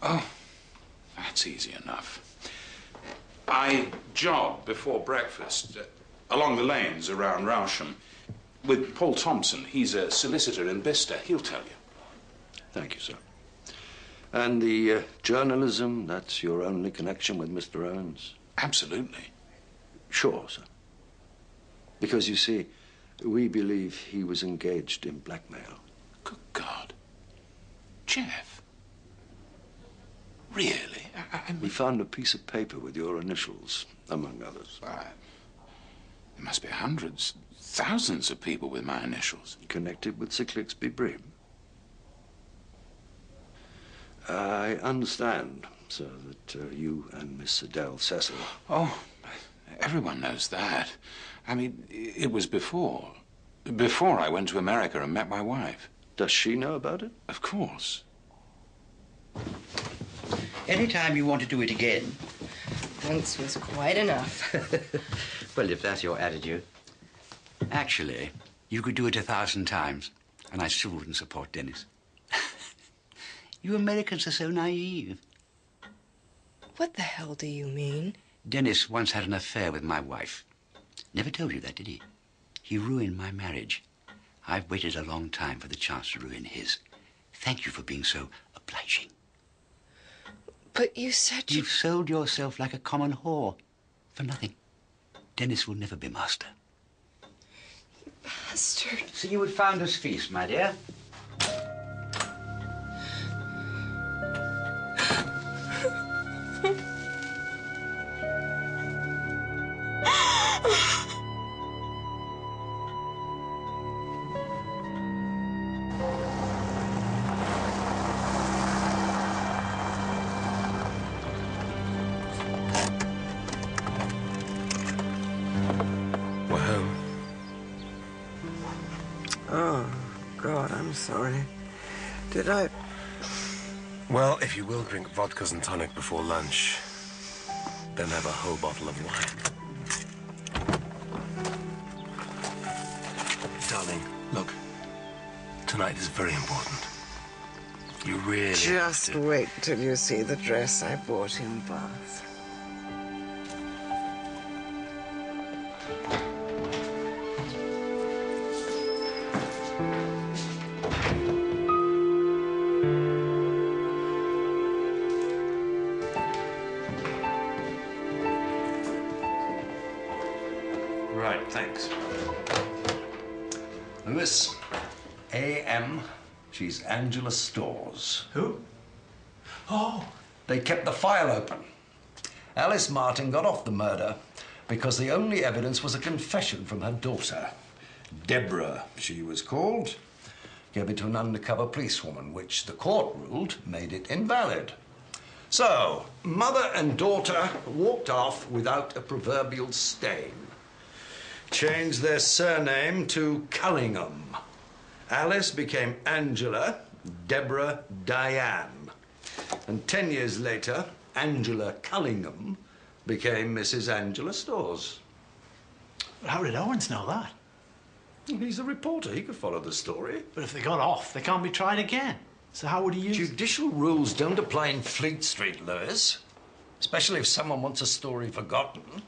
Oh, that's easy enough. I jogged before breakfast along the lanes around Rousham with Paul Thompson. He's a solicitor in Bicester. He'll tell you. Thank you, sir. And the journalism, that's your only connection with Mr. Owens? Absolutely. Sure, sir. Because, you see, we believe he was engaged in blackmail. Good God. Jeff. Really? We found a piece of paper with your initials, among others. There must be hundreds, thousands of people with my initials. Connected with Sir Clixby Bream? I understand, sir, that you and Miss Adele Cecil... Oh, everyone knows that. I mean, it was before I went to America and met my wife. Does she know about it? Of course. Anytime you want to do it again. Once was quite enough. Well, if that's your attitude. Actually, you could do it 1,000 times, and I still wouldn't support Dennis. You Americans are so naive. What the hell do you mean? Dennis once had an affair with my wife. Never told you that, did he? He ruined my marriage. I've waited a long time for the chance to ruin his. Thank you for being so obliging. But you said You've sold yourself like a common whore for nothing. Dennis will never be master. You bastard. See you at Founder's Feast, my dear. Sorry. Did I? Well, if you will drink vodkas and tonic before lunch, then have a whole bottle of wine. Darling, look. Tonight is very important. You really just wait till you see the dress I bought in Bath. Miss A.M., she's Angela Storrs. Who? Oh. They kept the file open. Alice Martin got off the murder because the only evidence was a confession from her daughter. Deborah, she was called. Gave it to an undercover policewoman, which the court ruled made it invalid. So, mother and daughter walked off without a proverbial stain. Changed their surname to Cullingham. Alice became Angela, Deborah Diane. And 10 years later, Angela Cullingham became Mrs. Angela Storrs. How did Owens know that? He's a reporter. He could follow the story. But if they got off, they can't be tried again. So how would he use... Judicial rules don't apply in Fleet Street, Lewis. Especially if someone wants a story forgotten.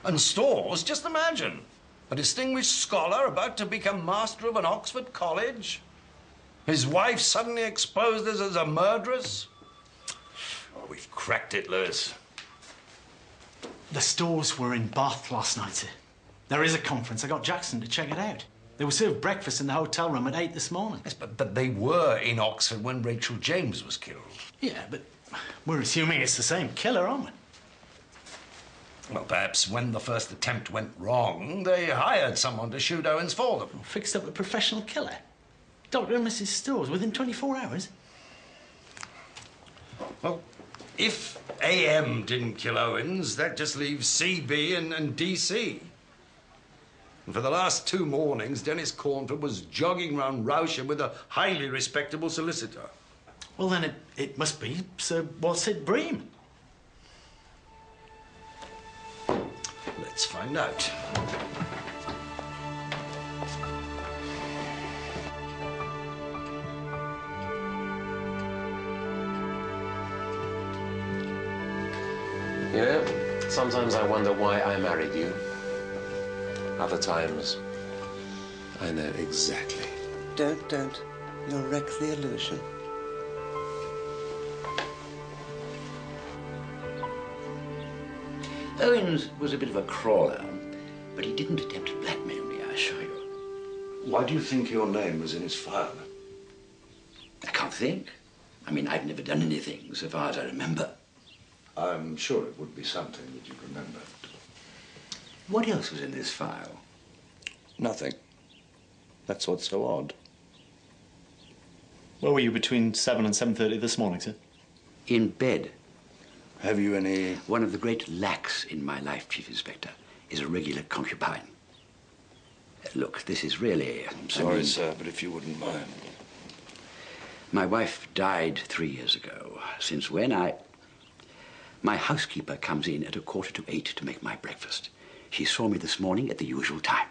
And Storrs, just imagine. A distinguished scholar about to become master of an Oxford college. His wife suddenly exposed as a murderess. Oh, we've cracked it, Lewis. The Storrs were in Bath last night, sir. There is a conference. I got Jackson to check it out. They were served breakfast in the hotel room at 8 this morning. Yes, but they were in Oxford when Rachel James was killed. Yeah, but we're assuming it's the same killer, aren't we? Well, perhaps when the first attempt went wrong, they hired someone to shoot Owens for them. Fixed up a professional killer. Dr. and Mrs. Storrs within 24 hours. Well, if A.M. didn't kill Owens, that just leaves C.B. and D.C. And for the last 2 mornings, Dennis Cornford was jogging round Rousham with a highly respectable solicitor. Well, then it must be Sir Walsid Bream. Let's find out. You know, sometimes I wonder why I married you. Other times, I know exactly. Don't. You'll wreck the illusion. Owens was a bit of a crawler, but he didn't attempt to blackmail me, I assure you. Why do you think your name was in his file? I can't think. I mean, I've never done anything, so far as I remember. I'm sure it would be something that you'd remember. What else was in this file? Nothing. That's what's so odd. Where were you between 7 and 7:30 this morning, sir? In bed. Have you any... One of the great lacks in my life, Chief Inspector, is a regular concubine. Look, this is really... Sorry, sir, but if you wouldn't mind. My wife died 3 years ago, since when My housekeeper comes in at 7:45 to make my breakfast. She saw me this morning at the usual time.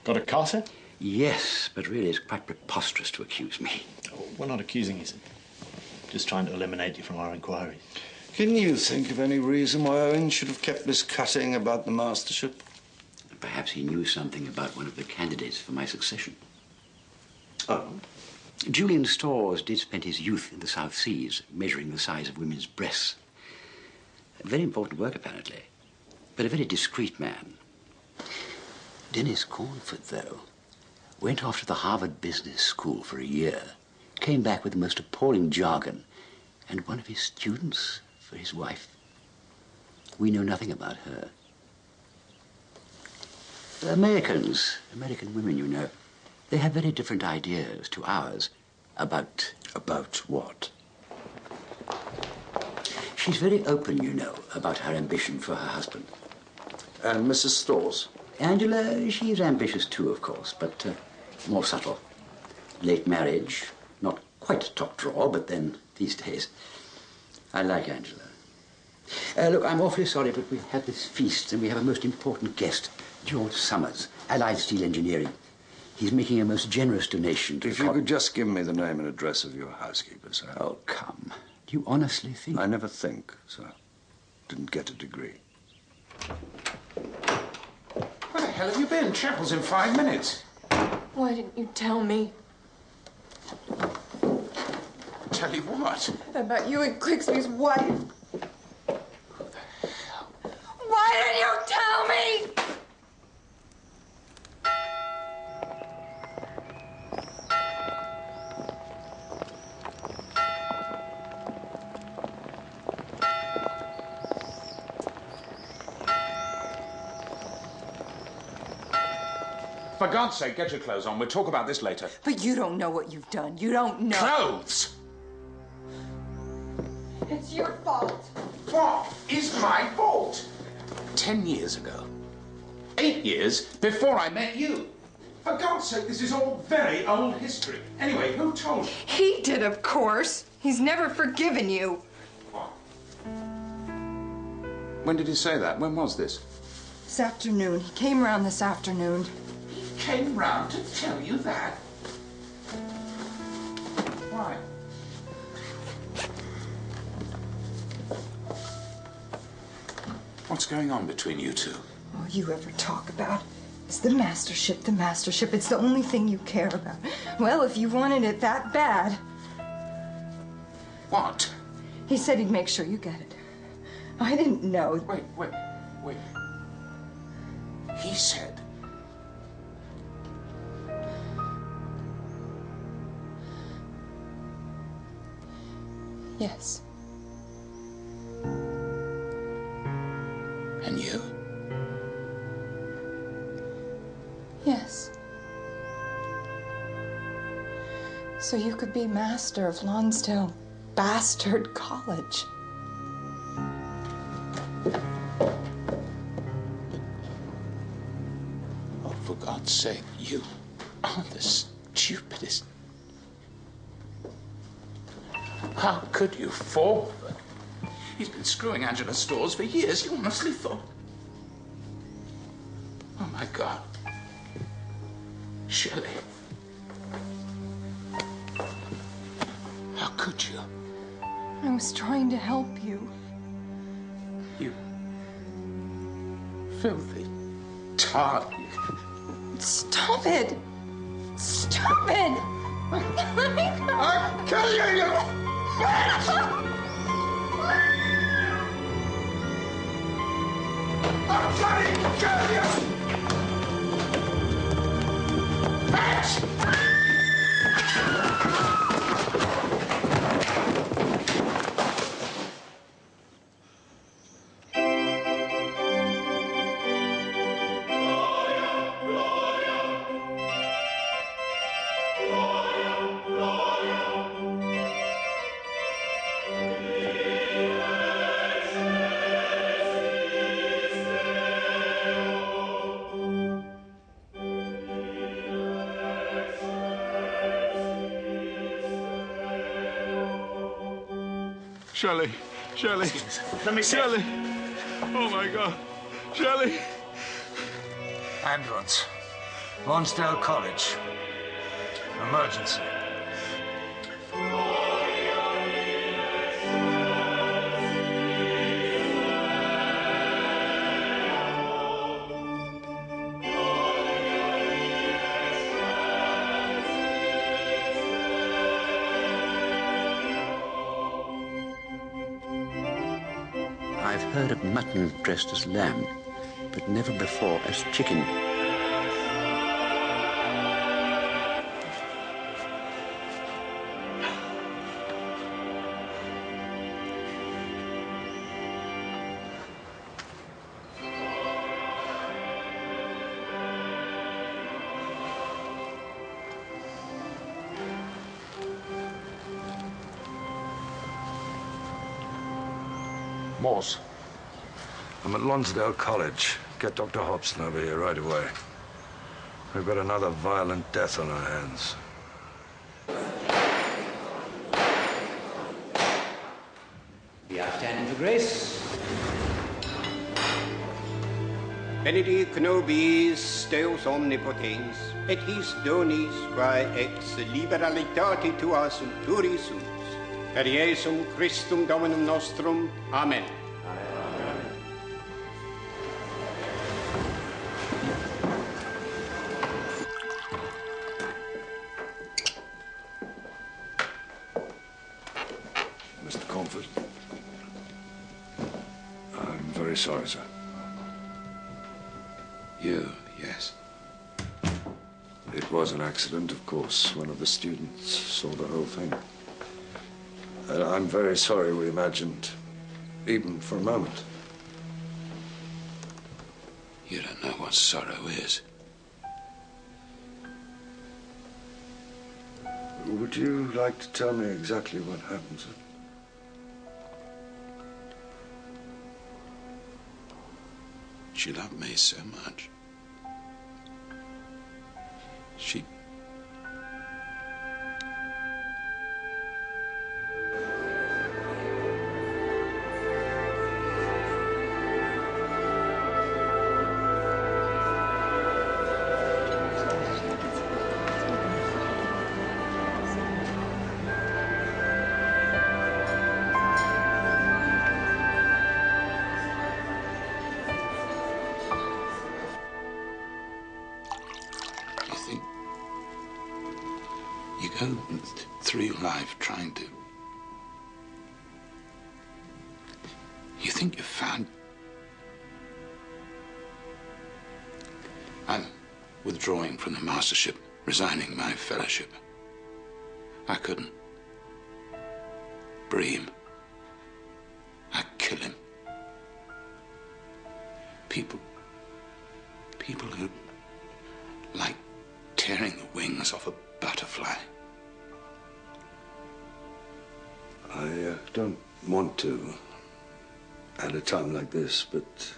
Got a car, sir? Yes, but really it's quite preposterous to accuse me. Oh, we're not accusing you, sir. Just trying to eliminate you from our inquiries. Can you think of any reason why Owen should have kept this cutting about the mastership? Perhaps he knew something about one of the candidates for my succession. Oh? Julian Storrs did spend his youth in the South Seas, measuring the size of women's breasts. Very important work, apparently, but a very discreet man. Dennis Cornford, though, went off to the Harvard Business School for a year, came back with the most appalling jargon, and one of his students for his wife. We know nothing about her. American women, you know, they have very different ideas to ours about... About what? She's very open, you know, about her ambition for her husband. And Mrs. Storrs? Angela, she's ambitious too, of course, but more subtle. Late marriage, not quite top drawer, but then these days. I like Angela. Look, I'm awfully sorry, but we have this feast and we have a most important guest, George Summers, Allied Steel Engineering. He's making a most generous donation to If you could just give me the name and address of your housekeeper, sir. Oh, come. Do you honestly think... I never think, sir. Didn't get a degree. Where the hell have you been? Chapel's in 5 minutes. Why didn't you tell me? Tell you what? About you and Clixby's wife. Who the hell? Why didn't you tell me? For God's sake, get your clothes on. We'll talk about this later. But you don't know what you've done. You don't know. Clothes? It's your fault. What is my fault? 10 years ago. 8 years before I met you. For God's sake, this is all very old history. Anyway, who told you? He did, of course. He's never forgiven you. What? When did he say that? When was this? This afternoon. He came around this afternoon. He came round to tell you that? Why? What's going on between you two? All you ever talk about is the mastership, the mastership. It's the only thing you care about. Well, if you wanted it that bad... What? He said he'd make sure you get it. I didn't know. Wait. He said... Yes. And you? Yes. So you could be master of Lonsdale Bastard College. Oh, for God's sake, you are the stupidest... How could you fall for it? He's been screwing Angela Storrs for years. You honestly thought... Oh, my God. Shelley. How could you? I was trying to help you. You filthy tart. Stop it! Stop it! Let me go! I'll kill you, you bitch! I'll bloody kill you! Bitch! Shelley, Shelley, Let me see. Shelley. Oh my God, Shelley. Ambulance. Lonsdale College. Emergency. I've heard of mutton dressed as lamb, but never before as chicken. Morse. I'm at Lonsdale College. Get Dr. Hobson over here right away. We've got another violent death on our hands. We are standing for grace. Benedict nobis Deus omnipotens, et his donis quae ex liberalitate tua sunturis sunt. Per Iesum Christum Dominum nostrum. Amen. Mr. Comfort. I'm very sorry, sir. You, yes. It was an accident, of course. One of the students saw the whole thing. And I'm very sorry we imagined, even for a moment. You don't know what sorrow is. Would you like to tell me exactly what happened, sir? She loved me so much. She... You go through life trying to... You think you've found... I'm withdrawing from the mastership, resigning my fellowship. I couldn't. Bream. I'd kill him. People who like tearing the wings off a butterfly. I don't want to at a time like this, but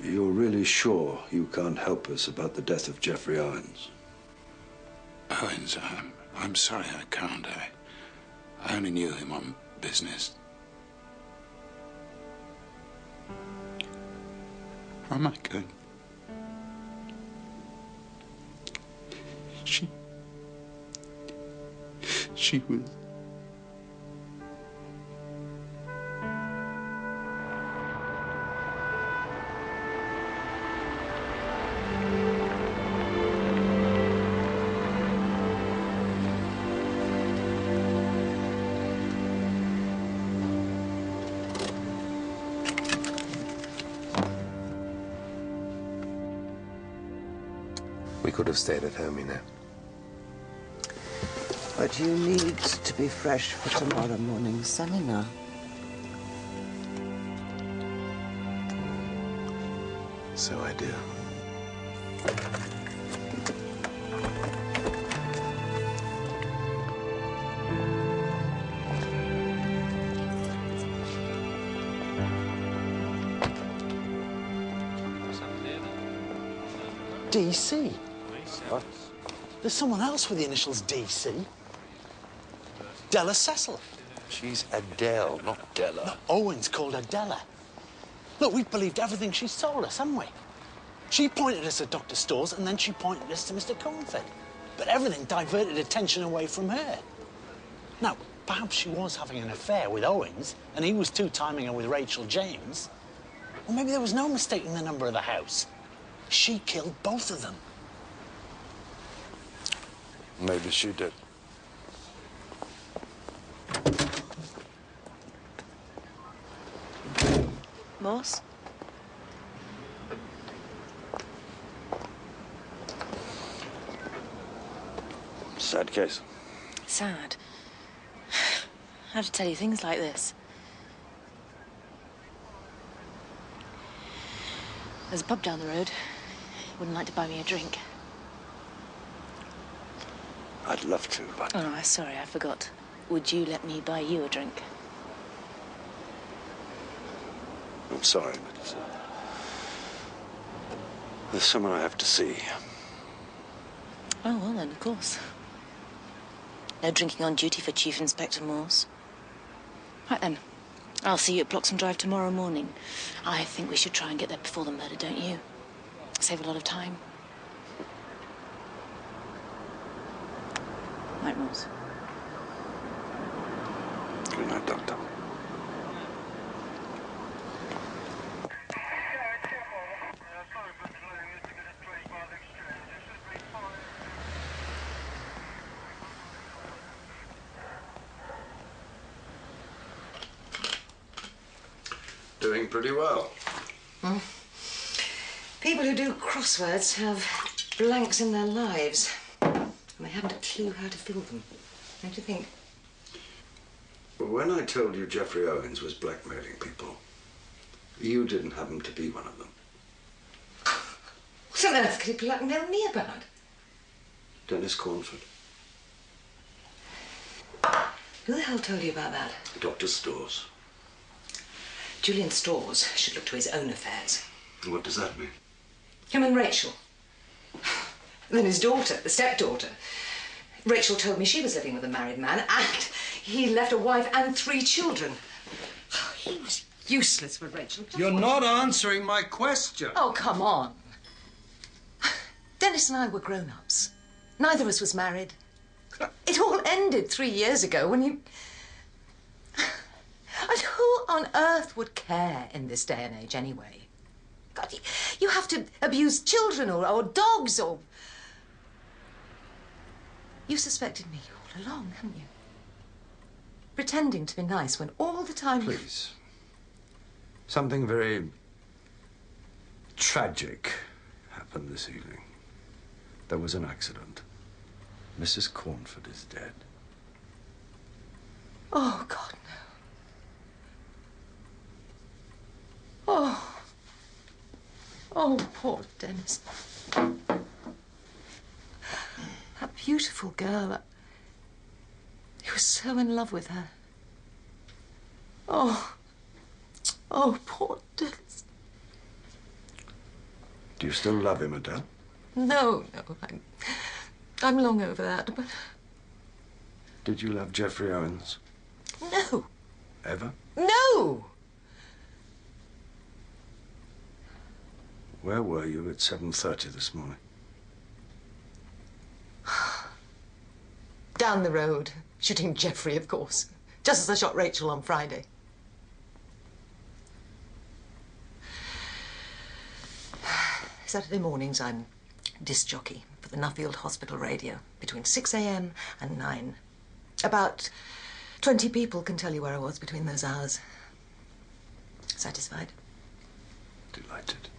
you're really sure you can't help us about the death of Jeffrey Owens? Owens, I'm sorry I can't. I only knew him on business. How am I going? She was... could have stayed at home, you know. But you need to be fresh for tomorrow morning's seminar. So I do. DC? What? There's someone else with the initials DC. Della Cecil. She's Adele, not Della. No, Owen's called her Della. Look, we've believed everything she's told us, haven't we? She pointed us at Dr. Storrs and then she pointed us to Mr. Cornford. But everything diverted attention away from her. Now, perhaps she was having an affair with Owens and he was two-timing her with Rachel James. Or maybe there was no mistaking the number of the house. She killed both of them. Maybe she did. Morse? Sad case. Sad. I have to tell you things like this. There's a pub down the road. Wouldn't like to buy me a drink. I'd love to, but... Oh, sorry, I forgot. Would you let me buy you a drink? I'm sorry, but there's someone I have to see. Oh, well then, of course. No drinking on duty for Chief Inspector Morse. Right then. I'll see you at Bloxham Drive tomorrow morning. I think we should try and get there before the murder, don't you? Save a lot of time. Night, Morse. Good night, Doctor. Doing pretty well. Hmm. People who do crosswords have blanks in their lives, and they haven't a clue how to fill them. Don't you think? Well, when I told you Jeffrey Owens was blackmailing people, you didn't happen to be one of them. What on earth could he blackmail me about? Dennis Cornford. Who the hell told you about that? Dr. Storrs. Julian Storrs should look to his own affairs. What does that mean? Him and Rachel. And then his daughter, the stepdaughter. Rachel told me she was living with a married man and he left a wife and 3 children. He was useless for Rachel. You're not answering my question. Oh, come on. Dennis and I were grown-ups. Neither of us was married. It all ended 3 years ago when you... And who on earth would care in this day and age anyway? God, you have to abuse children or dogs or... You suspected me all along, haven't you? Pretending to be nice when all the time... Please. Something very tragic happened this evening. There was an accident. Mrs. Cornford is dead. Oh, God, no. Oh. Oh, poor Dennis. That beautiful girl. He was so in love with her. Oh. Oh, poor Dennis. Do you still love him, Adele? No, I'm long over that, but... Did you love Jeffrey Owens? No. Ever? No! Where were you at 7:30 this morning? Down the road, shooting Jeffrey, of course. Just as I shot Rachel on Friday. Saturday mornings, I'm disc jockey for the Nuffield Hospital Radio between 6 a.m. and 9. About 20 people can tell you where I was between those hours. Satisfied? Delighted.